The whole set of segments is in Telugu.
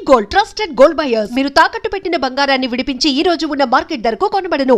Gold, trusted gold buyers. మీరు తాకట్టు పెట్టిన బంగారాన్ని విడిపించి ఈ రోజు ఉన్న మార్కెట్ ధరకు కొనబడను.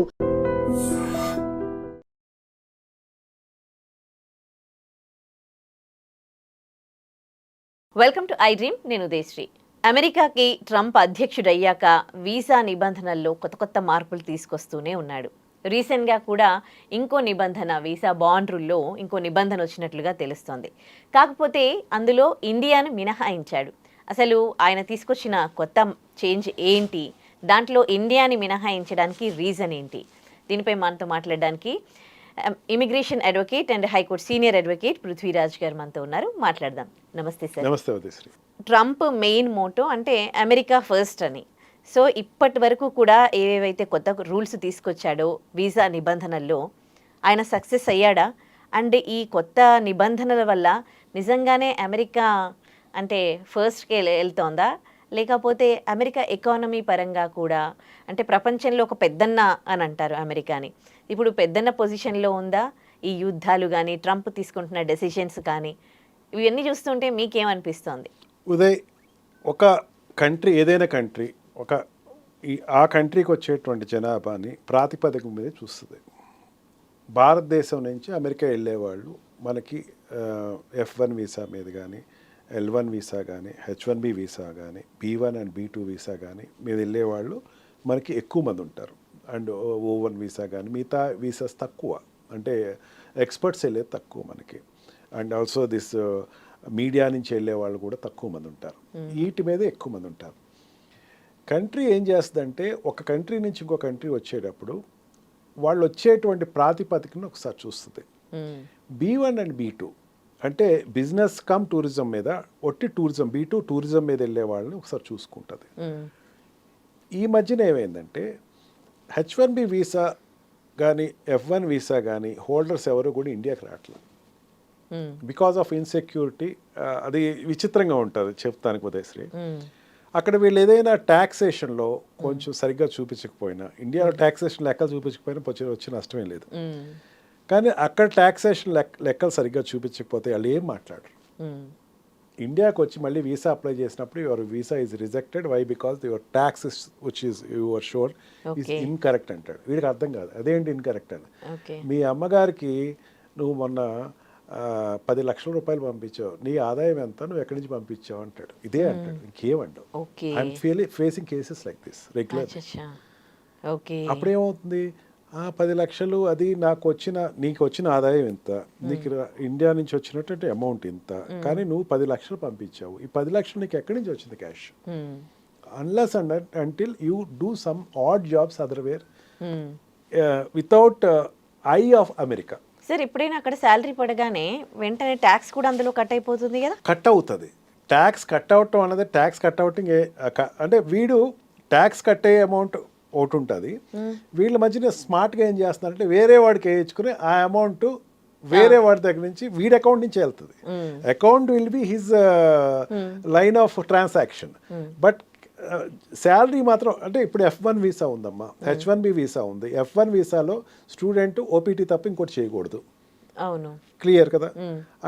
Welcome to I dream. నేను ఉదయశ్రీ. అమెరికాకి ట్రంప్ అధ్యక్షుడయ్యాక వీసా నిబంధనల్లో కొత్త కొత్త మార్పులు తీసుకొస్తూనే ఉన్నాడు. రీసెంట్గా కూడా ఇంకో నిబంధన, వీసా బాండ్ రూల్లో ఇంకో నిబంధన వచ్చినట్లుగా తెలుస్తోంది. కాకపోతే అందులో ఇండియాను మినహాయించాడు. అసలు ఆయన తీసుకొచ్చిన కొత్త చేంజ్ ఏంటి, దాంట్లో ఇండియాని మినహాయించడానికి రీజన్ ఏంటి, దీనిపై మనతో మాట్లాడడానికి immigration advocate and high court senior advocate Prithviraj గారు మనతో ఉన్నారు. మాట్లాడదాం. నమస్తే సార్. నమస్తే ఉదయశ్రీ. ట్రంప్ మెయిన్ మోటో అంటే అమెరికా ఫస్ట్ అని. సో ఇప్పటి వరకు కూడా ఏవేవైతే కొత్త రూల్స్ తీసుకొచ్చాడో వీసా నిబంధనల్లో ఆయన సక్సెస్ అయ్యాడా? అండ్ ఈ కొత్త నిబంధనల వల్ల నిజంగానే అమెరికా అంటే ఫస్ట్కి వెళ్తోందా, లేకపోతే అమెరికా ఎకానమీ పరంగా కూడా, అంటే ప్రపంచంలో ఒక పెద్దన్న అని అంటారు అమెరికాని, ఇప్పుడు పెద్దన్న పొజిషన్లో ఉందా? ఈ యుద్ధాలు కానీ, ట్రంప్ తీసుకుంటున్న డెసిషన్స్ కానీ, ఇవన్నీ చూస్తుంటే మీకేమనిపిస్తోంది? ఉదయ్, ఒక కంట్రీ, ఏదైనా కంట్రీ ఆ కంట్రీకి వచ్చేటువంటి జనాభాని ప్రాతిపదిక మీద చూస్తుంది. భారతదేశం నుంచి అమెరికా వెళ్ళేవాళ్ళు మనకి F1 వీసా మీద కానీ, L1 వీసా కానీ, H1B వీసా కానీ, B1 అండ్ B2 వీసా కానీ మీద వెళ్ళేవాళ్ళు మనకి ఎక్కువ మంది ఉంటారు. అండ్ O1 వీసా కానీ, మిగతా వీసాస్ తక్కువ, అంటే ఎక్స్పర్ట్స్ వెళ్ళేది తక్కువ మనకి. అండ్ ఆల్సో దిస్ మీడియా నుంచి వెళ్ళే వాళ్ళు కూడా తక్కువ మంది ఉంటారు. వీటి మీద ఎక్కువ మంది ఉంటారు. కంట్రీ ఏం చేస్తుందంటే, ఒక కంట్రీ నుంచి ఇంకో కంట్రీ వచ్చేటప్పుడు వాళ్ళు వచ్చేటువంటి ప్రాతిపదికను ఒకసారి చూస్తుంది. B1 అండ్ B2 అంటే బిజినెస్ కమ్ టూరిజం మీద, ఒట్టి టూరిజం, B2 టూరిజం మీద వెళ్ళే వాళ్ళని ఒకసారి చూసుకుంటుంది. ఈ మధ్యన ఏమైందంటే H1B వీసా కానీ, F1 వీసా కానీ హోల్డర్స్ ఎవరు కూడా ఇండియాకి రావట్లేదు. Because of insecurity. అది విచిత్రంగా ఉంటుంది చెప్తానికి ఉదయశ్రీ. అక్కడ వీళ్ళు ఏదైనా ట్యాక్సేషన్లో కొంచెం సరిగ్గా చూపించకపోయినా, ఇండియాలో ట్యాక్సేషన్ లెక్కలు చూపించకపోయినా వచ్చే నష్టమే లేదు. కానీ అక్కడ ట్యాక్సేషన్ లెక్కలు సరిగ్గా చూపించకపోతే వాళ్ళు ఏం మాట్లాడరు. ఇండియాకి వచ్చి మళ్ళీ వీసా అప్లై చేసినప్పుడు your visa is rejected. Why? Because your taxes which is your shore is incorrect అంటాడు. వీడికి అర్థం కాదు అదేంటి ఇన్కరెక్ట్ అని. మీ అమ్మగారికి నువ్వు మొన్న 10 లక్షల రూపాయలు పంపించావు, నీ ఆదాయం ఎంత, నువ్వు ఎక్కడి నుంచి పంపించావు అంటాడు. ఇదే అంటాడు, ఇంకేమంటావు. I'm facing cases like this regular. అప్పుడేమవుతుంది, 10 లక్షలు అది నీకు వచ్చిన ఆదాయం ఇంత, నీకు ఇండియా నుంచి వచ్చినటువంటి అమౌంట్ ఇంత, కానీ నువ్వు 10 లక్షలు పంపించావు. ఈ 10 లక్షలు నీకు ఎక్కడి నుంచి వచ్చింది cash? Unless and until you do some odd jobs otherwise without I of America. Sir, ఎప్పుడైనా అక్కడ శాలరీ పడగానే వెంటనే ట్యాక్స్ కూడా అందులో కట్ అయిపోతుంది కదా? కట్ అవుతుంది. ట్యాక్స్ కట్ అవటం అనేది, ట్యాక్స్ కట్ అవుటింగ్ అంటే వీడు ట్యాక్స్ కట్ అయ్యే అమౌంట్ ఒకటి ఉంటుంది. వీళ్ళ మధ్యన స్మార్ట్గా ఏం చేస్తున్నారంటే వేరే వాడికి వేయించుకుని ఆ అమౌంట్ వేరే వాడి దగ్గర నుంచి వీడి అకౌంట్ నుంచి వెళ్తుంది. Account will be his line of transaction. But salary మాత్రం, అంటే ఇప్పుడు F1 వీసా ఉందమ్మా, H1B వీసా ఉంది. F1 వీసాలో స్టూడెంట్ OPT తప్ప ఇంకోటి చేయకూడదు. అవును, క్లియర్ కదా.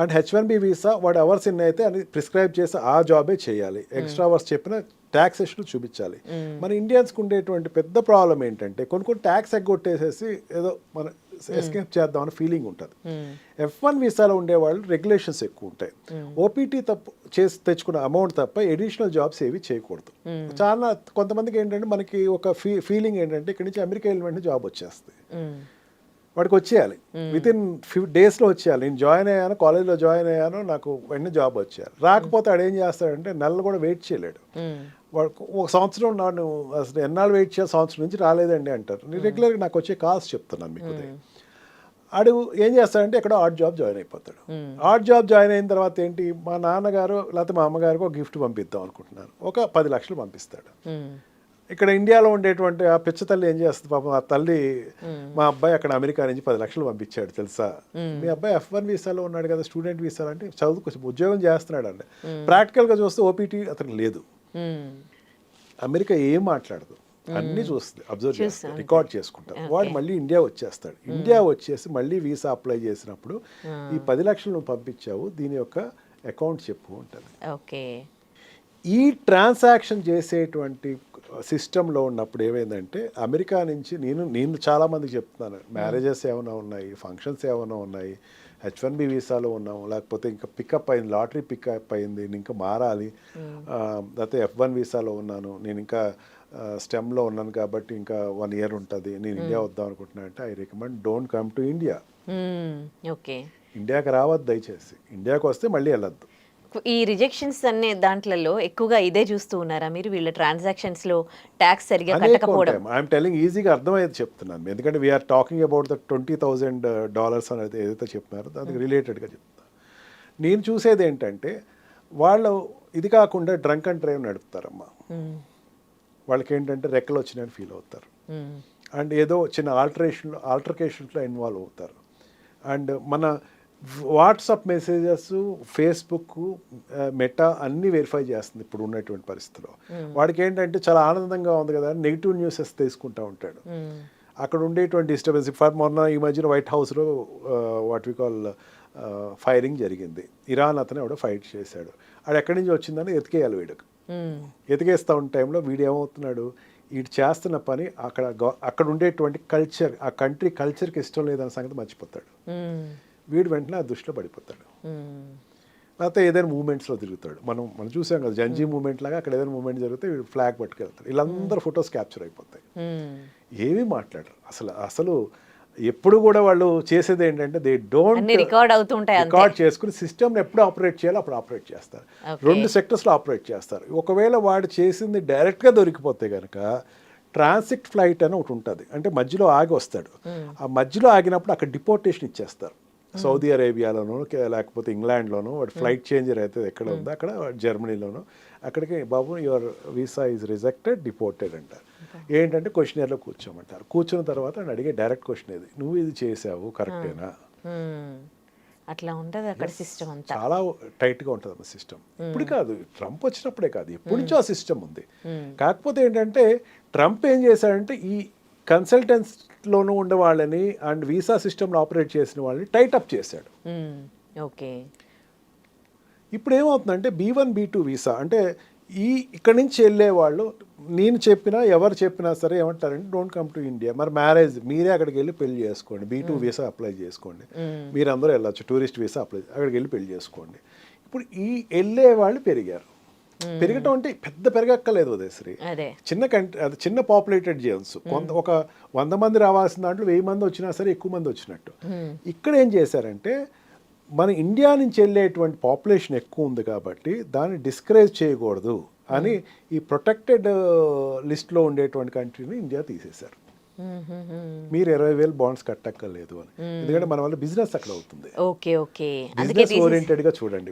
అండ్ H1B వీసా వాడు అవర్స్ ఇన్ అయితే అని ప్రిస్క్రైబ్ చేసి ఆ జాబే చేయాలి. ఎక్స్ట్రా అవర్స్ చెప్పిన ట్యాక్సేషన్ చూపించాలి. మన ఇండియన్స్కి ఉండేటువంటి పెద్ద ప్రాబ్లం ఏంటంటే కొన్ని ట్యాక్స్ ఎగ్గొట్టేసేసి ఏదో మన ఎస్కేప్ చేద్దామని ఫీలింగ్ ఉంటుంది. F1 వీసాలో ఉండేవాళ్ళు రెగ్యులేషన్స్ ఎక్కువ ఉంటాయి. OPT తప్పు చేసి తెచ్చుకున్న అమౌంట్ తప్ప ఎడిషనల్ జాబ్స్ ఏవి చేయకూడదు. చాలా కొంతమందికి ఏంటంటే మనకి ఒక ఫీలింగ్ ఏంటంటే ఇక్కడి నుంచి అమెరికా వెళ్ళిన వెంటనే జాబ్ వచ్చేస్తుంది, వాడికి వచ్చేయాలి, విత్ ఇన్ 5 డేస్లో వచ్చేయాలి. నేను జాయిన్ అయ్యాను, కాలేజ్లో జాయిన్ అయ్యాను, నాకు వెంటనే జాబ్ వచ్చేయాలి. రాకపోతే వాడు ఏం చేస్తాడంటే నెలలు కూడా వెయిట్ చేయలేడు. వాడు ఒక సంవత్సరం నన్ను అసలు ఎన్నాళ్ళు వెయిట్ చేయాలి, సంవత్సరం నుంచి రాలేదండి అంటారు. నేను రెగ్యులర్గా నాకు వచ్చే కాల్స్ చెప్తున్నాను మీకు. ఆడు ఏం చేస్తాడంటే ఎక్కడో ఆడ్ జాబ్ జాయిన్ అయిపోతాడు. ఆడ్ జాబ్ జాయిన్ అయిన తర్వాత ఏంటి, మా నాన్నగారు లేకపోతే మా అమ్మగారికి ఒక గిఫ్ట్ పంపిద్దాం అనుకుంటున్నాను, ఒక 10 లక్షలు పంపిస్తాడు. ఇక్కడ ఇండియాలో ఉండేటువంటి ఆ పిచ్చ తల్లి ఏం చేస్తుంది పాపం, ఆ తల్లి మా అబ్బాయి అక్కడ అమెరికా నుంచి 10 లక్షలు పంపించాడు తెలుసా, మీ అబ్బాయి F1 వీసాలో ఉన్నాడు కదా, స్టూడెంట్ వీసాలో, అంటే చదువుకు ఉద్యోగం చేస్తున్నాడు అండి. ప్రాక్టికల్గా చూస్తే OPT అతనికి లేదు. అమెరికా ఏం మాట్లాడదు, అన్నీ చూస్తుంది, అబ్జర్వ్ చేస్తుంది, రికార్డ్ చేసుకుంటారు. వాడు మళ్ళీ ఇండియా వచ్చేస్తాడు. ఇండియా వచ్చేసి మళ్ళీ వీసా అప్లై చేసినప్పుడు ఈ 10 లక్షలు నువ్వు పంపించావు, దీని యొక్క అకౌంట్ చెప్పు ఉంటుంది. ఓకే, ఈ ట్రాన్సాక్షన్ చేసేటువంటి సిస్టంలో ఉన్నప్పుడు ఏమైందంటే అమెరికా నుంచి నేను చాలామందికి చెప్తున్నాను, మ్యారేజెస్ ఏమైనా ఉన్నాయి, ఫంక్షన్స్ ఏమైనా ఉన్నాయి, H1B వీసాలో ఉన్నాము, లేకపోతే ఇంకా పికప్ అయింది, లాటరీ పికప్ అయింది, నేను ఇంకా మారాలి, లేకపోతే F1 వీసాలో ఉన్నాను, నేను ఇంకా స్టెమ్లో ఉన్నాను కాబట్టి ఇంకా 1 year ఉంటుంది, నేను ఇండియా వద్దాం అనుకుంటున్నా అంటే I recommend don't come to India. Okay, ఇండియాకి రావద్దు దయచేసి. ఇండియాకి వస్తే మళ్ళీ వెళ్ళొద్దు. ఈ రిజెక్షన్స్ అనే దాంట్లలో ఎక్కువగా ఇదే చూస్తూ ఉన్నారా మీరు, వీళ్ళ ట్రాన్సాక్షన్స్ లో ట్యాక్స్ సరిగా కట్టకపోవడం? ఐఎమ్ టెలింగ్, ఈజీగా అర్థమయ్యేది చెప్తున్నాను, ఎందుకంటే వీఆర్ టాకింగ్ అబౌట్ ద $20,000 అనేది ఏదైతే చెప్తున్నారో దానికి రిలేటెడ్గా చెప్తాను. నేను చూసేది ఏంటంటే వాళ్ళు ఇది కాకుండా డ్రంక్ అండ్ డ్రైవ్ నడుపుతారమ్మా. వాళ్ళకి ఏంటంటే రెక్కలు వచ్చినాయని ఫీల్ అవుతారు, అండ్ ఏదో చిన్న ఆల్టర్కేషన్లో ఇన్వాల్వ్ అవుతారు. అండ్ మన వాట్సాప్ మెసేజెస్, ఫేస్బుక్, మెటా అన్నీ వెరిఫై చేస్తుంది ఇప్పుడు ఉన్నటువంటి పరిస్థితిలో. వాడికి ఏంటంటే చాలా ఆనందంగా ఉంది కదా, నెగిటివ్ న్యూసెస్ తీసుకుంటూ ఉంటాడు. అక్కడ ఉండేటువంటి డిస్టర్బెన్స్, మొన్న ఈ మధ్యన వైట్ హౌస్లో వాట్ వి కాల్ ఫైరింగ్ జరిగింది. ఇరాన్ అతను ఎవడో ఫైట్ చేశాడు, అది ఎక్కడి నుంచి వచ్చిందని ఎతికేయాలి వీడికి. ఎతికేస్తూ ఉన్న టైంలో వీడు ఏమవుతున్నాడు, వీడు చేస్తున్న పని అక్కడ ఉండేటువంటి కల్చర్, ఆ కంట్రీ కల్చర్కి ఇష్టం లేదన్న సంగతి మర్చిపోతాడు. వీడు వెంటనే ఆ దృష్టిలో పడిపోతాడు. లేకపోతే ఏదైనా మూమెంట్స్లో తిరుగుతాడు. మనం చూసాం కదా జంజీ మూమెంట్ లాగా, అక్కడ ఏదైనా మూమెంట్ జరిగితే వీడు ఫ్లాగ్ పట్టుకెళ్తాడు. వీళ్ళందరూ ఫొటోస్ క్యాప్చర్ అయిపోతాయి, ఏమీ మాట్లాడరు అసలు. ఎప్పుడు కూడా వాళ్ళు చేసేది ఏంటంటే దే డోంట్ రికార్డ్ చేసుకుని సిస్టమ్ని ఎప్పుడు ఆపరేట్ చేయాలో అప్పుడు ఆపరేట్ చేస్తారు. 2 sectorsలో ఆపరేట్ చేస్తారు. ఒకవేళ వాడు చేసింది డైరెక్ట్గా దొరికిపోతే కనుక ట్రాన్సిట్ ఫ్లైట్ అని ఒకటి ఉంటుంది, అంటే మధ్యలో ఆగి వస్తాడు. ఆ మధ్యలో ఆగినప్పుడు అక్కడ డిపోర్టేషన్ ఇచ్చేస్తారు. సౌదీ అరేబియాలోనో లేకపోతే ఇంగ్లాండ్లోనో వాడు ఫ్లైట్ చేంజర్ అయితే ఎక్కడ ఉందో అక్కడ, జర్మనీలోనో అక్కడికి బాబు your visa is rejected, deported అంటారు. ఏంటంటే క్వశ్చనర్లో కూర్చోమంటారు. కూర్చున్న తర్వాత నేను అడిగే డైరెక్ట్ క్వశ్చన్ ఏది, నువ్వు ఇది చేసావు కరెక్టేనా? అట్లా ఉంటుంది అక్కడ సిస్టమ్ అంతా, చాలా టైట్గా ఉంటుంది అన్న సిస్టమ్. ఇప్పుడు కాదు, ట్రంప్ వచ్చినప్పుడే కాదు, ఎప్పటి నుంచో ఆ సిస్టమ్ ఉంది. కాకపోతే ఏంటంటే ట్రంప్ ఏం చేశాడంటే ఈ కన్సల్టెన్స్లోనూ ఉండే వాళ్ళని అండ్ వీసా సిస్టమ్లో ఆపరేట్ చేసిన వాళ్ళని టైట్ అప్ చేశాడు. ఓకే, ఇప్పుడు ఏమవుతుందంటే B1 B2 వీసా అంటే ఇక్కడి నుంచి వెళ్ళే వాళ్ళు, నేను చెప్పినా ఎవరు చెప్పినా సరే ఏమంటారంటే డోంట్ కమ్ టు ఇండియా. మరి మ్యారేజ్ మీరే అక్కడికి వెళ్ళి పెళ్లి చేసుకోండి, B2 వీసా అప్లై చేసుకోండి, మీరు అందరూ వెళ్ళొచ్చు, టూరిస్ట్ వీసా అక్కడికి వెళ్ళి పెళ్లి చేసుకోండి. ఇప్పుడు వెళ్ళే వాళ్ళు పెరిగారు. పెరగటం అంటే పెద్ద పెరగక్కలేదు ఉదయశ్రీ, చిన్న కంట్రీ, అది చిన్న పాపులేటెడ్ జోన్స్. ఒక 100 మంది రావాల్సిన దాంట్లో 1000 మంది వచ్చినా సరే ఎక్కువ మంది వచ్చినట్టు. ఇక్కడ ఏం చేశారంటే మన ఇండియా నుంచి వెళ్ళేటువంటి పాపులేషన్ ఎక్కువ ఉంది కాబట్టి దాన్ని డిస్కరేజ్ చేయకూడదు అని ఈ ప్రొటెక్టెడ్ లిస్ట్లో ఉండేటువంటి కంట్రీని ఇండియా తీసేశారు. మీరు 20,000 బాండ్స్ కట్టక్కర్లేదు అని, ఎందుకంటే మన వల్ల బిజినెస్ అక్కడ అవుతుంది. బిజినెస్ ఓరియంటెడ్గా చూడండి.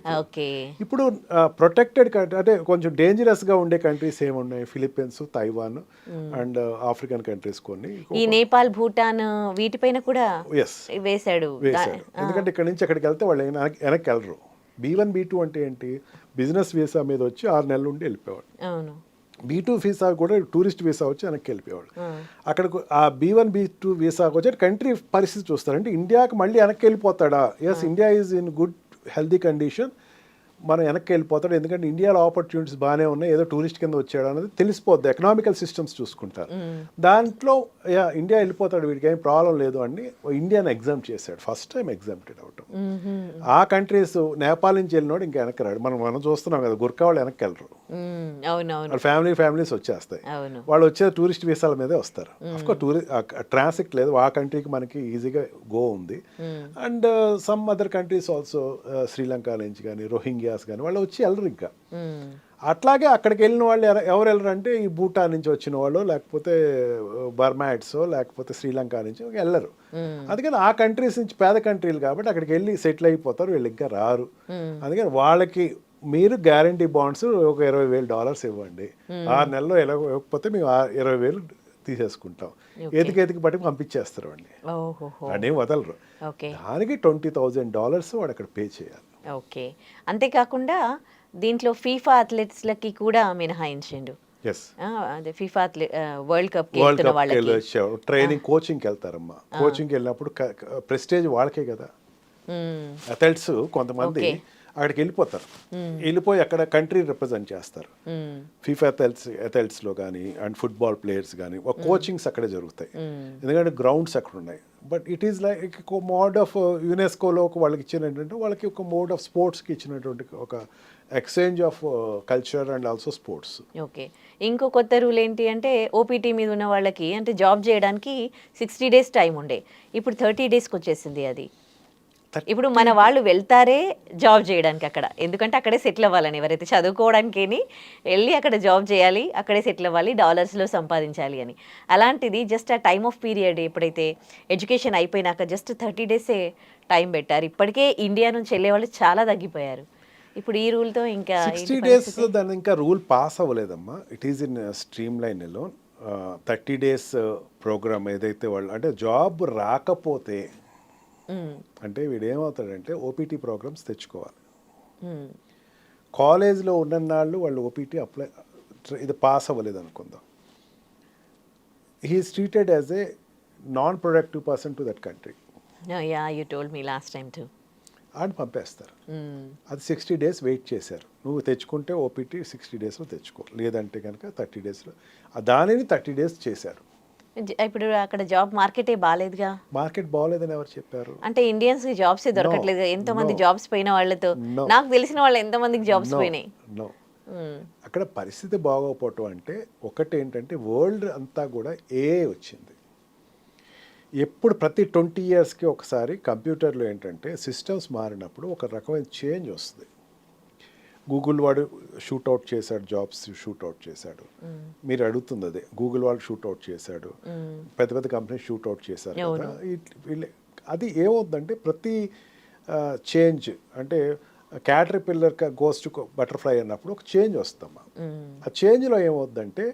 ఇప్పుడు ప్రొటెక్టెడ్ కంట్రీ అంటే కొంచెం డేంజరస్గా ఉండే కంట్రీస్ ఏమున్నాయి, Philippines, Taiwan and African countries కొన్ని, ఈ నేపాల్, భూటాన్ వీటిపైన కూడా వేశాడు. ఎందుకంటే ఇక్కడ నుంచి అక్కడికి వెళ్తే వాళ్ళు వెనక్కి వెళ్ళరు. B1 B2 అంటే ఏంటి, బిజినెస్ వీసా మీద వచ్చి 6 నెలల నుండి వెళ్ళిపోయాడు. B2 వీసా కూడా టూరిస్ట్ వీసా వచ్చి వెనక్కి వెళ్ళిపోయాడు. అక్కడ ఆ B1 B2 వీసాకి వచ్చి కంట్రీ పరిస్థితి చూస్తారు. అంటే ఇండియాకి మళ్ళీ వెనక్కి వెళ్ళిపోతాడా? Yes, India is in good healthy condition, మనం వెనక్కి వెళ్ళిపోతాడు. ఎందుకంటే ఇండియాలో ఆపర్చునిటీస్ బాగానే ఉన్నాయి, ఏదో టూరిస్ట్ కింద వచ్చాడు అనేది తెలిసిపోద్ది. ఎకనామికల్ సిస్టమ్స్ చూసుకుంటారు. దాంట్లో ఇండియా వెళ్ళిపోతాడు, వీడికి ఏం ప్రాబ్లం లేదు అని ఇండియాని ఎగ్జామ్ చేశాడు. ఫస్ట్ టైం ఎగ్జామ్టెడ్ అవటం. ఆ కంట్రీస్, నేపాల్ నుంచి వెళ్ళినోడు ఇంకా వెనక్కి రాడు. మనం చూస్తున్నాం కదా, గుర్కా వాళ్ళు వెనక్కి వెళ్ళరు, ఫ్యామిలీస్ వచ్చేస్తాయి. వాళ్ళు వచ్చేది టూరిస్ట్ వీసాల మీదే వస్తారు. అఫ్కోర్స్ ట్రాన్సిట్ లేదు, ఆ కంట్రీకి మనకి ఈజీగా గో ఉంది. And some other countries also, Sri Lanka నుంచి కానీ, రోహింగ్యాస్ కానీ వాళ్ళు వచ్చి వెళ్ళరు ఇంకా. అట్లాగే అక్కడికి వెళ్ళిన వాళ్ళు ఎవరు వెళ్ళరు అంటే ఈ భూటాన్ నుంచి వచ్చిన వాళ్ళు, లేకపోతే బర్మాయిడ్స్, లేకపోతే శ్రీలంక నుంచి వెళ్ళరు. అందుకని ఆ కంట్రీస్ నుంచి పేద కంట్రీలు కాబట్టి అక్కడికి వెళ్ళి సెటిల్ అయిపోతారు, వీళ్ళు ఇంకా రారు. అందుకని వాళ్ళకి మీరు గ్యారంటీ బాండ్స్ ఒక $20,000 ఇవ్వండి, 6 నెలల్లో ఇవ్వకపోతే మేము 20,000 తీసేసుకుంటాం, ఎతికి బట్టి పంపించేస్తారు అండి, అదేం వదలరు. దానికి $20,000 వాడు అక్కడ పే చేయాలి. ఓకే, అంతేకాకుండా దీంట్లో ఫీఫా అథ్లెట్స్లకి కూడా మినహాయించండు. ఫీఫా వరల్డ్ కప్ ట్రైనింగ్, కోచింగ్కి వెళ్తారమ్మా. కోచింగ్కి వెళ్ళినప్పుడు ప్రెస్టేజ్ వాళ్ళకే కదా. అథ్లెట్స్ కొంతమంది అక్కడికి వెళ్ళిపోతారు. వెళ్ళిపోయి అక్కడ కంట్రీ రిప్రజెంట్ చేస్తారు. ఫీఫా అథ్లెట్స్లో కానీ అండ్ ఫుట్బాల్ ప్లేయర్స్ కానీ ఒక కోచింగ్స్ అక్కడే జరుగుతాయి. ఎందుకంటే గ్రౌండ్స్ అక్కడ ఉన్నాయి. బట్ ఇట్ ఈస్ లైక్ ఒక మోడ్ ఆఫ్ యునెస్కోలో వాళ్ళకి ఇచ్చిన ఏంటంటే వాళ్ళకి ఒక మోడ్ ఆఫ్ స్పోర్ట్స్కి ఇచ్చినటువంటి ఒక exchange of culture and also sports. Okay. ఇంకో కొత్త రూల్ ఏంటి అంటే ఓపీటీ మీద ఉన్న వాళ్ళకి అంటే జాబ్ చేయడానికి 60 days టైం ఉండే, ఇప్పుడు 30 daysకి వచ్చేసింది అది. ఇప్పుడు మన వాళ్ళు వెళ్తారే జాబ్ చేయడానికి అక్కడ, ఎందుకంటే అక్కడే సెటిల్ అవ్వాలని, ఎవరైతే చదువుకోవడానికి వెళ్ళి అక్కడ జాబ్ చేయాలి, అక్కడే సెటిల్ అవ్వాలి, డాలర్స్లో సంపాదించాలి అని. అలాంటిది జస్ట్ ఆ టైమ్ ఆఫ్ పీరియడ్ ఎప్పుడైతే ఎడ్యుకేషన్ అయిపోయినాక జస్ట్ 30 days టైం పెట్టారు. ఇప్పటికే ఇండియా నుంచి వెళ్ళే వాళ్ళు చాలా తగ్గిపోయారు. ఇప్పుడు ఈ రూల్తో ఇంకా 60 days దాని ఇంకా రూల్ పాస్ అవ్వలేదమ్మా. It is in stream line లో 30 days ప్రోగ్రామ్ ఏదైతే వాళ్ళు అంటే జాబ్ రాకపోతే అంటే వీడు ఏమవుతాడంటే ఓపీటీ ప్రోగ్రామ్స్ తెచ్చుకోవాలి. కాలేజ్లో ఉన్ననాళ్ళు వాళ్ళు ఓపీటీ అప్లై ఇది పాస్ అవ్వలేదు అనుకుందాం, he is treated as a non productive person to that country. Yeah, you told me last time too. అని పంపేస్తారు. అది 60 days వెయిట్ చేశారు. నువ్వు తెచ్చుకుంటే ఓపీటీ 60 daysలో తెచ్చుకో, లేదంటే కనుక 30 daysలో. దానిని 30 days చేశారు. ఇప్పుడు అక్కడ జాబ్ మార్కెటే బాగాలేదుగా. మార్కెట్ బాగోలేదని ఎవరు చెప్పారు? అంటే ఇండియన్స్ కి జాబ్స్ దొరకట్లేదు. ఎంతో మంది జాబ్స్ పోయిన వాళ్ళతో నాకు తెలిసిన వాళ్ళు ఎంతో మందికి జాబ్స్ పోయినాయి. నో, అక్కడ పరిస్థితి బాగోకపోవటం అంటే ఒకటి ఏంటంటే వరల్డ్ అంతా కూడా వచ్చింది. ఎప్పుడు ప్రతి 20 yearsకి ఒకసారి కంప్యూటర్లో ఏంటంటే సిస్టమ్స్ మారినప్పుడు ఒక రకమైన చేంజ్ వస్తుంది. గూగుల్ వాడు షూట్అవుట్ చేశాడు, జాబ్స్ షూట్అవుట్ చేశాడు. మీరు అడుగుతుంది అదే, గూగుల్ వాడు షూట్అవుట్ చేశాడు, పెద్ద పెద్ద కంపెనీస్ షూట్అవుట్ చేశారు కదా. అది ఏమవుతుందంటే ప్రతి చేంజ్ అంటే క్యాటర్పిల్లర్ గోస్ టు బటర్ఫ్లై అన్నప్పుడు ఒక చేంజ్ వస్తామా. ఆ చేంజ్లో ఏమవుతుందంటే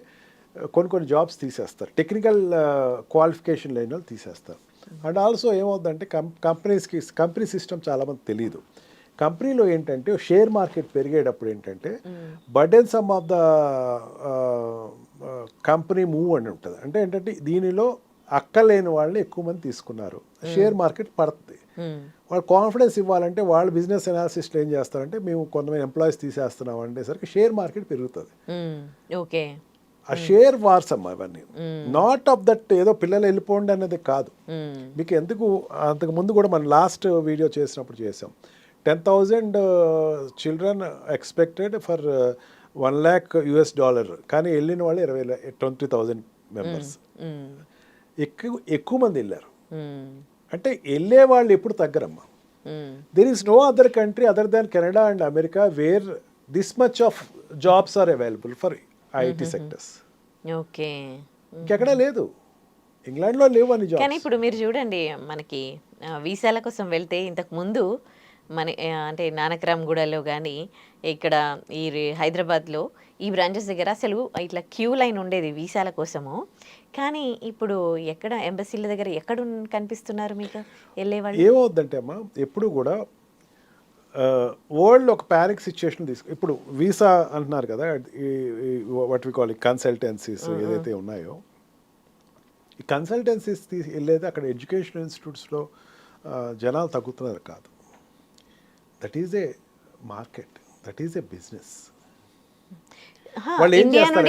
కొన్ని జాబ్స్ తీసేస్తారు, టెక్నికల్ క్వాలిఫికేషన్ లేని వాళ్ళు తీసేస్తారు. అండ్ ఆల్సో ఏమవుతుందంటే కంపెనీ సిస్టమ్ చాలామంది తెలియదు. కంపెనీలో ఏంటంటే షేర్ మార్కెట్ పెరిగేటప్పుడు ఏంటంటే burden some of the company move అని ఉంటుంది. అంటే ఏంటంటే దీనిలో అక్కలేని వాళ్ళని ఎక్కువ మంది తీసుకున్నారు, షేర్ మార్కెట్ పడుతుంది. వాళ్ళు కాన్ఫిడెన్స్ ఇవ్వాలంటే వాళ్ళు బిజినెస్ అనాలిసిస్ట్లు ఏం చేస్తారంటే మేము కొంతమంది ఎంప్లాయీస్ తీసేస్తున్నాం అనేసరికి షేర్ మార్కెట్ పెరుగుతుంది. ఓకే, ఆ షేర్ వార్స్ అమ్మా ఇవన్నీ. నాట్ ఆఫ్ దట్ ఏదో పిల్లలు వెళ్ళిపోండి అనేది కాదు. మీకు ఎందుకు అంతకు ముందు కూడా మనం లాస్ట్ వీడియో చేసినప్పుడు చేసాం, 10,000 children expected for $1 lakh US, కానీ వెళ్ళిన వాళ్ళు 20,000 మెంబర్స్. ఎక్కువ మంది వెళ్ళారు. అంటే వెళ్ళే వాళ్ళు ఎప్పుడు తగ్గరమ్మా. There is no other country other than Canada and America where this much of jobs are available for IT sectors. Okay, ఇంకెక్కడా లేదు, ఇంగ్లాండ్లో లేవు అని జాబ్స్. కానీ ఇప్పుడు మీరు చూడండి, మనకి వీసాల కోసం వెళ్తే ఇంతకు ముందు మన అంటే నానక్రామ్గూడలో కానీ ఇక్కడ ఈ హైదరాబాద్లో ఈ బ్రాంచెస్ దగ్గర అసలు ఇట్లా క్యూ లైన్ ఉండేది వీసాల కోసము. కానీ ఇప్పుడు ఎక్కడ ఎంబసీల దగ్గర ఎక్కడ కనిపిస్తున్నారు మీకు వెళ్ళేవాళ్ళు? ఏమవుద్దంటే అమ్మా ఎప్పుడు కూడా వరల్డ్ ఒక ప్యానిక్ సిచ్యుయేషన్ ఇప్పుడు వీసా అంటున్నారు కదా, వాట్ వి కాల్ కన్సల్టెన్సీస్ ఏదైతే ఉన్నాయో, ఈ కన్సల్టెన్సీస్ వెళ్ళేది అక్కడ ఎడ్యుకేషన్ ఇన్స్టిట్యూట్స్లో జనాలు తగ్గుతున్నారు కాదు. That is a market, that is a business. వాళ్ళు ఏం చేస్తారు,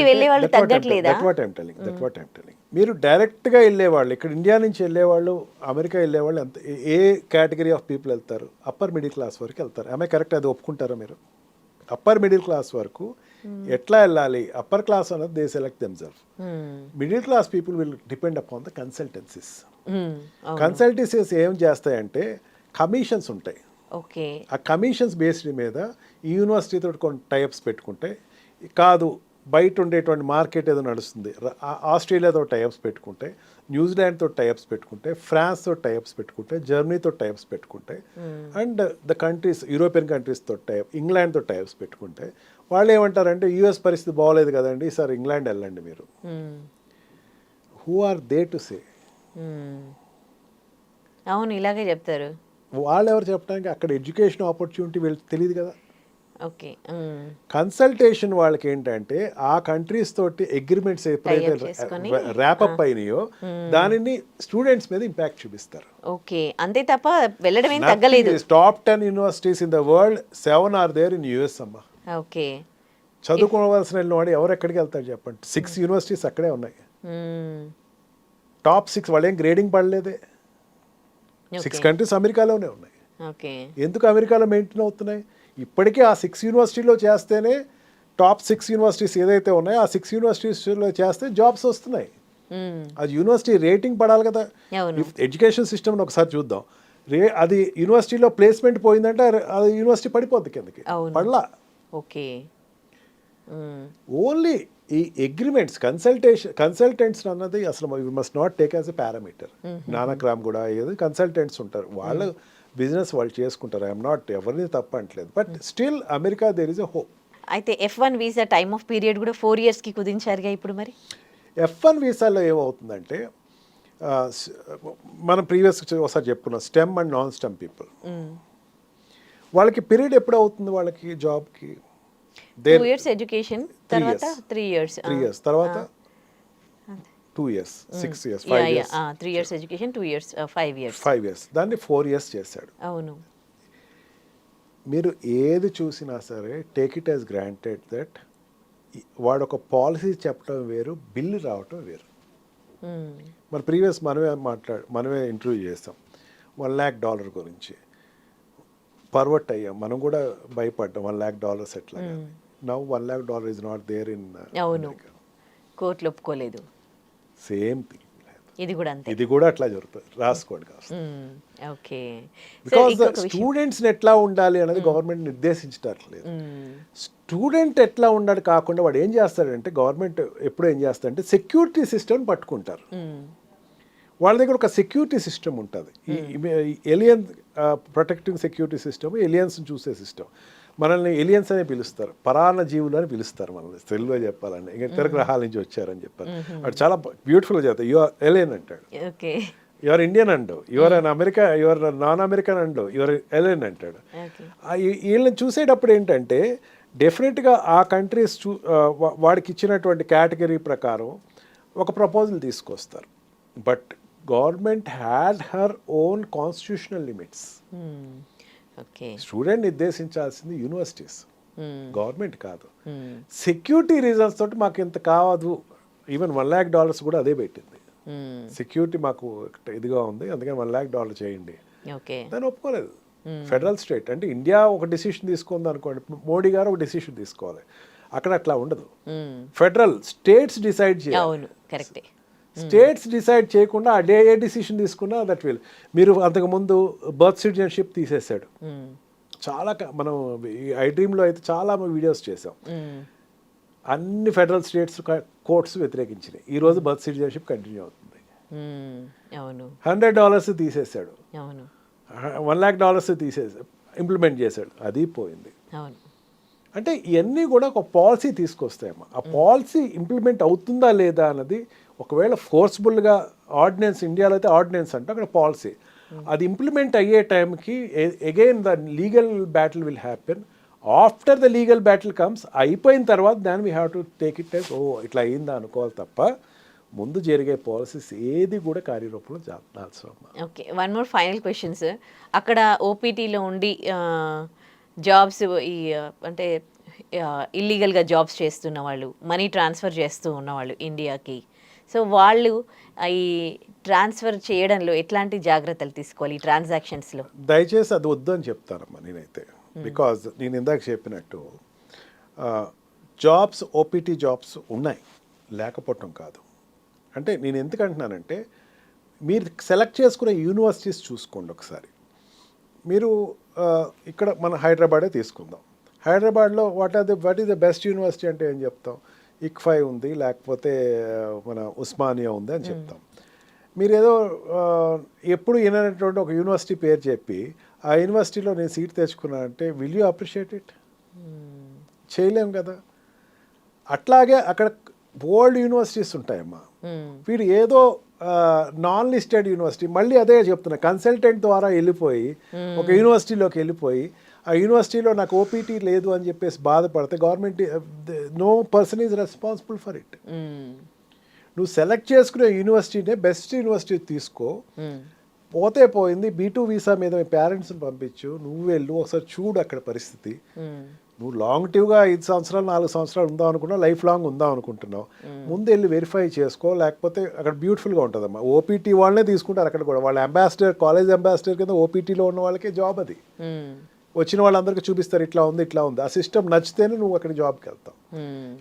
మీరు డైరెక్ట్గా వెళ్ళేవాళ్ళు ఇక్కడ ఇండియా నుంచి వెళ్ళేవాళ్ళు అమెరికా వెళ్ళేవాళ్ళు ఎంత ఏ కేటగిరీ ఆఫ్ పీపుల్ వెళ్తారు? అప్పర్ మిడిల్ క్లాస్ వరకు వెళ్తారు. ఆమె కరెక్ట్, అది ఒప్పుకుంటారా మీరు? అప్పర్ మిడిల్ క్లాస్ వరకు ఎట్లా వెళ్ళాలి? అప్పర్ క్లాస్ అన్నది they select themself. Middle class people will depend upon the consultancies. Consultancies ఏం చేస్తాయంటే కమిషన్స్ ఉంటాయి. ఓకే, ఆ కమిషన్స్ బేస్డ్ మీద ఈ యూనివర్సిటీతో కొన్ని టైప్స్ పెట్టుకుంటే, కాదు బయట ఉండేటువంటి మార్కెట్ ఏదో నడుస్తుంది, ఆస్ట్రేలియాతో టైప్స్ పెట్టుకుంటే, న్యూజిలాండ్తో టైప్స్ పెట్టుకుంటే, ఫ్రాన్స్తో టైప్స్ పెట్టుకుంటే, జర్మనీతో టైప్స్ పెట్టుకుంటే, అండ్ ద కంట్రీస్ యూరోపియన్ కంట్రీస్తో ఇంగ్లాండ్తో టైప్స్ పెట్టుకుంటే, వాళ్ళు ఏమంటారంటే యుఎస్ పరిస్థితి బాగోలేదు కదండి సార్, ఇంగ్లాండ్ వెళ్ళండి మీరు. Who are they to say? అవును, ఇలాగే చెప్తారు. వాళ్ళు ఎవరు చెప్పడానికి? అక్కడ ఎడ్యుకేషన్ ఆపర్చునిటీ వీళ్ళకి తెలియదు కదా. ఓకే. కన్సల్టేషన్ వాళ్ళకి ఏంటంటే ఆ కంట్రీస్ తోటి అగ్రిమెంట్స్ ఎప్పుడైతే చేసుకొని, ర్యాపప్ అయినాయో దానిని స్టూడెంట్స్ మీద ఇంపాక్ట్ చూపిస్తారు. ఓకే. అంతే తప్ప వెళ్ళడం ఏం తగ్గలేదు. Top 10 universities in the world 7 are there in US అమ్మా. ఓకే. చదువుకోవాల్సిన వెళ్ళిన వాడు ఎవరు ఎక్కడికి వెళ్తాడు చెప్పండి. 6 యూనివర్సిటీస్ అక్కడే ఉన్నాయి. టాప్ 6 వాళ్ళు ఏం గ్రేడింగ్ పడలేదే. 6 కంట్రీస్ అమెరికాలోనే ఉన్నాయి. ఓకే. ఎందుకు అమెరికాలో మెయింటైన్ అవుతున్నాయి? ఇప్పటికీ ఆ 6 యూనివర్సిటీలో చేస్తేనే టాప్ 6 యూనివర్సిటీస్ ఏదైతే ఉన్నాయో ఆ 6 యూనివర్సిటీస్లో చేస్తే జాబ్స్ వస్తున్నాయి. అది యూనివర్సిటీ రేటింగ్ పడాలి కదా. ఎడ్యుకేషన్ సిస్టమ్ని ఒకసారి చూద్దాం. అది యూనివర్సిటీలో ప్లేస్మెంట్ పోయిందంటే అది యూనివర్సిటీ పడిపోద్ది కిందకి. పడలా. ఓకే. ఓన్లీ ఈ అగ్రిమెంట్స్ కన్సల్టెంట్స్ అన్నది అసలు you must not take as a parameter. Nanakram కూడా ఏదో కన్సల్టెంట్స్ ఉంటారు, వాళ్ళు బిజినెస్ వాళ్ళు చేసుకుంటారు. ఐఎమ్ నాట్ ఎవరిని తప్ప అంటలేదు, but still America there is a hope. అయితే F1 visa time of period కూడా 4 yearsకి కుదించారుగా ఇప్పుడు మరి. F1 వీసాలో ఏమవుతుందంటే మనం ప్రీవియస్ ఒకసారి చెప్పుకున్నాం, stem and non stem people వాళ్ళకి పీరియడ్ ఎప్పుడు అవుతుంది? వాళ్ళకి జాబ్కి 2 years ఎడ్యుకేషన్ తర్వాత 3 years. 3 years తర్వాత 2 years, 6 years, 5 years. 3 years education, 2 years, 5 years. 5 years దాన్ని 4 years చేశాడు. అవును. మీరు ఏది చూసినా సరే take it as granted that వాడు ఒక పాలసీ చెప్పడం వేరు, బిల్లు రావటం వేరు. మన ప్రీవియస్ మనమే ఇంటర్వ్యూ చేస్తాం $1 lakh గురించి. పర్వట్ అయ్యాం, మనం కూడా భయపడ్డాం $1 lakh ఎట్లా. Now $1 lakh is not there in. అవును, కోర్టులు ఒప్పుకోలేదు. సేమ్ థింగ్ ఇది కూడా అంతే. ఇది కూడా అట్లా జరుగుతుంది, రాసుకోండి కాస్త. ఓకే. బికాస్ స్టూడెంట్స్ని ఎట్లా ఉండాలి అనేది గవర్నమెంట్ నిర్దేశించట్లేదు. స్టూడెంట్ ఎట్లా ఉండాలి కాకుండా వాడు ఏం చేస్తాడంటే, గవర్నమెంట్ ఎప్పుడు ఏం చేస్తాడంటే సెక్యూరిటీ సిస్టమ్ పట్టుకుంటారు. వాళ్ళ దగ్గర ఒక సెక్యూరిటీ సిస్టమ్ ఉంటుంది. ఎలియన్ ప్రొటెక్టింగ్ సెక్యూరిటీ సిస్టమ్, ఎలియన్స్ని చూసే సిస్టమ్. మనల్ని ఎలియన్స్ అనే పిలుస్తారు, పరాన్న జీవులు అని పిలుస్తారు మనల్ని తెలుగులో చెప్పాలండి. ఇంకా ఇతర గ్రహాల నుంచి వచ్చారని చెప్పారు. వాడు చాలా బ్యూటిఫుల్గా చెప్తారు, యువర్ ఎలియన్ అంటాడు. Your Indian and, your an America, your non American and, your alien అంటాడు. వీళ్ళని చూసేటప్పుడు ఏంటంటే డెఫినెట్గా ఆ కంట్రీస్ వాడికి ఇచ్చినటువంటి కేటగిరీ ప్రకారం ఒక ప్రపోజల్ తీసుకొస్తారు. But government had her own constitutional limits. Student నిర్దేశించాల్సింది యూనివర్సిటీస్, గవర్నమెంట్ కాదు. సెక్యూరిటీ రీజన్స్ తోటి మాకు ఇంత కావదు, ఈవెన్ $1 lakh కూడా అదే పెట్టింది. సెక్యూరిటీ మాకు ఇదిగా ఉంది, అందుకని $1 lakh చేయండి. దాన్ని ఒప్పుకోలేదు ఫెడరల్ స్టేట్. అంటే ఇండియా ఒక డిసిషన్ తీసుకుంది అనుకోండి, మోడీ గారు ఒక డిసిషన్ తీసుకోవాలి. అక్కడ అట్లా ఉండదు. ఫెడరల్ స్టేట్స్ డిసైడ్ చేయాలి. స్టేట్స్ డిసైడ్ చేయకుండా ఆ ఏ డిసిషన్ తీసుకున్నా దట్ విల్. మీరు అంతకుముందు బర్త్ సిటిజన్షిప్ తీసేసాడు. చాలా మనం ఐ డ్రీమ్లో అయితే చాలా వీడియోస్ చేసాం. అన్ని ఫెడరల్ స్టేట్స్ కోర్ట్స్ వ్యతిరేకించినాయి. ఈరోజు బర్త్ సిటిజన్షిప్ కంటిన్యూ అవుతుంది. $100 తీసేసాడు, $1 lakh తీసేసాడు, ఇంప్లిమెంట్ చేశాడు, అది పోయింది. అంటే ఇవన్నీ కూడా ఒక పాలసీ తీసుకొస్తాయమ్మా. ఆ పాలసీ ఇంప్లిమెంట్ అవుతుందా లేదా అన్నది, ఒకవేళ ఫోర్స్ఫుల్గా ఆర్డినెన్స్, ఇండియాలో అయితే ఆర్డినెన్స్ అంటే అక్కడ పాలసీ, అది ఇంప్లిమెంట్ అయ్యే టైంకి again the legal battle will happen. After the legal battle comes, అయిపోయిన తర్వాత దాన్ని we have to take it as ఇట్లా అయిందా అనుకోవాలి తప్ప ముందు జరిగే పాలసీస్ ఏది కూడా కార్యరూపంలో అవసరం. Okay, 1 more final questions. అక్కడ ఓపీటీలో ఉండి జాబ్స్ అంటే ఇల్లీగల్గా జాబ్స్ చేస్తున్న వాళ్ళు, మనీ ట్రాన్స్ఫర్ చేస్తూ ఉన్నవాళ్ళు ఇండియాకి, సో వాళ్ళు ఈ ట్రాన్స్ఫర్ చేయడంలో ఎట్లాంటి జాగ్రత్తలు తీసుకోవాలి ఈ ట్రాన్సాక్షన్స్లో? దయచేసి అది వద్దు అని చెప్తానమ్మా నేనైతే. బికాజ్ నేను ఇందాక చెప్పినట్టు జాబ్స్, ఓపీటీ జాబ్స్ ఉన్నాయి, లేకపోవటం కాదు. అంటే నేను ఎందుకు అంటున్నానంటే, మీరు సెలెక్ట్ చేసుకునే యూనివర్సిటీస్ చూసుకోండి ఒకసారి. మీరు ఇక్కడ మన హైదరాబాదే తీసుకుందాం. హైదరాబాద్లో what is the best university అంటే ఏం చెప్తాం? ICFI ఉంది, లేకపోతే మన ఉస్మానియా ఉంది అని చెప్తాం. మీరు ఏదో ఎప్పుడు వినటువంటి ఒక యూనివర్సిటీ పేరు చెప్పి ఆ యూనివర్సిటీలో నేను సీట్ తెచ్చుకున్నానంటే విల్ యూ అప్రిషియేట్ ఇట్? చేయలేం కదా. అట్లాగే అక్కడ ఓల్డ్ యూనివర్సిటీస్ ఉంటాయమ్మా. వీడు ఏదో నాన్ లిస్టెడ్ యూనివర్సిటీ, మళ్ళీ అదే చెప్తున్నా, కన్సల్టెంట్ ద్వారా వెళ్ళిపోయి ఒక యూనివర్సిటీలోకి వెళ్ళిపోయి ఆ యూనివర్సిటీలో నాకు ఓపీటీ లేదు అని చెప్పేసి బాధపడితే government no person is responsible for it. నువ్వు సెలెక్ట్ చేసుకునే యూనివర్సిటీనే బెస్ట్ యూనివర్సిటీ తీసుకో, పోతే పోయింది. B2 వీసా మీద మీ పేరెంట్స్ని పంపించు, నువ్వు వెళ్ళు ఒకసారి చూడు అక్కడ పరిస్థితి. నువ్వు లాంగిటివ్గా 5 సంవత్సరాలు 4 సంవత్సరాలు ఉందాం అనుకున్నావు, లైఫ్ లాంగ్ ఉందాం అనుకుంటున్నావు, ముందు వెళ్ళి వెరిఫై చేసుకో. లేకపోతే అక్కడ బ్యూటిఫుల్గా ఉంటుందమ్మా. ఓపీటీ వాళ్ళనే తీసుకుంటారు అక్కడ కూడా. వాళ్ళ అంబాసిడర్, కాలేజ్ అంబాసిడర్ కింద ఓపీటీలో ఉన్న వాళ్ళకే జాబ్ అది. వచ్చిన వాళ్ళందరికీ చూపిస్తారు ఇట్లా ఉంది ఇట్లా ఉంది. ఆ సిస్టమ్ నచ్చితేనే నువ్వు అక్కడ జాబ్కి వెళ్తావు.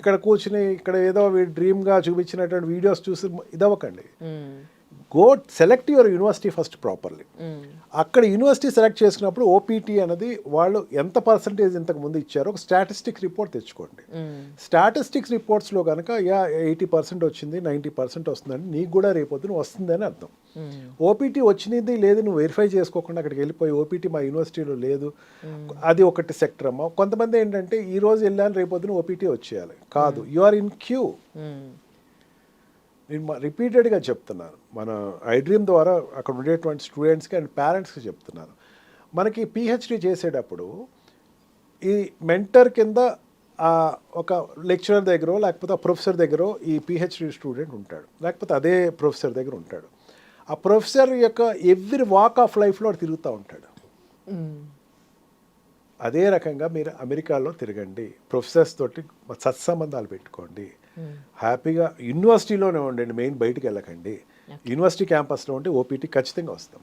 ఇక్కడ కూర్చుని ఇక్కడ ఏదో డ్రీమ్గా చూపించినటువంటి వీడియోస్ చూసి ఇదవ్వకండి. Go select your university first properly. అక్కడ యూనివర్సిటీ సెలెక్ట్ చేసుకున్నప్పుడు ఓపీటీ అనేది వాళ్ళు ఎంత పర్సంటేజ్ ఇంతకు ముందు ఇచ్చారో ఒక స్టాటిస్టిక్స్ రిపోర్ట్ తెచ్చుకోండి. స్టాటిస్టిక్స్ రిపోర్ట్స్లో కనుక 80% వచ్చింది, 90% వస్తుందని నీకు కూడా రేపొద్దున వస్తుందని అర్థం. ఓపీటీ వచ్చినది లేదు నువ్వు వెరిఫై చేసుకోకుండా అక్కడికి వెళ్ళిపోయి ఓపీటీ మా యూనివర్సిటీలో లేదు, అది ఒకటి సెక్టర్ అమ్మా. కొంతమంది ఏంటంటే ఈ రోజు వెళ్ళాను రేపొద్దున ఓపీటీ వచ్చేయాలి కాదు, యు ఆర్ ఇన్ క్యూ. నేను రిపీటెడ్గా చెప్తున్నాను, మన ఐడ్రీమ్ ద్వారా అక్కడ ఉండేటువంటి స్టూడెంట్స్కి అండ్ పేరెంట్స్కి చెప్తున్నాను. మనకి పిహెచ్డి చేసేటప్పుడు ఈ మెంటర్ కింద ఒక లెక్చరర్ దగ్గర లేకపోతే ఆ ప్రొఫెసర్ దగ్గర ఈ పిహెచ్డి స్టూడెంట్ ఉంటాడు, లేకపోతే అదే ప్రొఫెసర్ దగ్గర ఉంటాడు. ఆ ప్రొఫెసర్ యొక్క ఎవ్రీ వాక్ ఆఫ్ లైఫ్లో తిరుగుతూ ఉంటాడు. అదే రకంగా మీరు అమెరికాలో తిరగండి, ప్రొఫెసర్స్ తోటి సత్సంబంధాలు పెట్టుకోండి, హ్యాపీగా యూనివర్సిటీలోనే ఉండండి, మెయిన్ బయటికి వెళ్ళకండి. యూనివర్సిటీ క్యాంపస్లో ఉంటే ఓపీటీ ఖచ్చితంగా వస్తాం.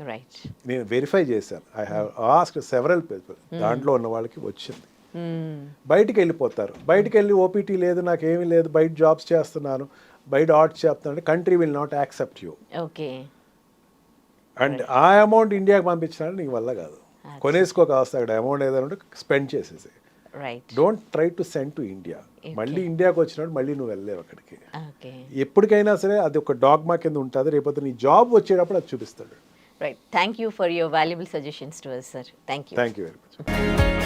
రైట్, నేను వెరిఫై చేశాను. I have asked several people, దాంట్లో ఉన్న వాళ్ళకి వచ్చింది. బయటికి వెళ్ళిపోతారు, బయటికి వెళ్ళి ఓపీటీ లేదు నాకేమీ లేదు బయట జాబ్స్ చేస్తున్నాను బయట ఆర్ట్స్ చేస్తున్నాను, country will not accept you. Okay, and ఆ అమౌంట్ ఇండియాకి పంపించినాడు నీకు వల్ల కాదు. కొనేసుకోక వస్తాడు అక్కడ అమౌంట్ ఏదైనా స్పెండ్ చేసేసి. Right, don't try to send to India. మళ్ళీ ఇండియాకి వచ్చినప్పుడు మళ్ళీ నువ్వు వెళ్ళలేవు అక్కడికి. ఓకే, ఎప్పటికైనా సరే అది ఒక డాగ్మా కింద ఉంటుంది, రేపు నీ జాబ్ వచ్చేటప్పుడు అది చూపిస్తాడు. Right. Thank you for your valuable suggestions to us, sir. Thank you. Thank you very much.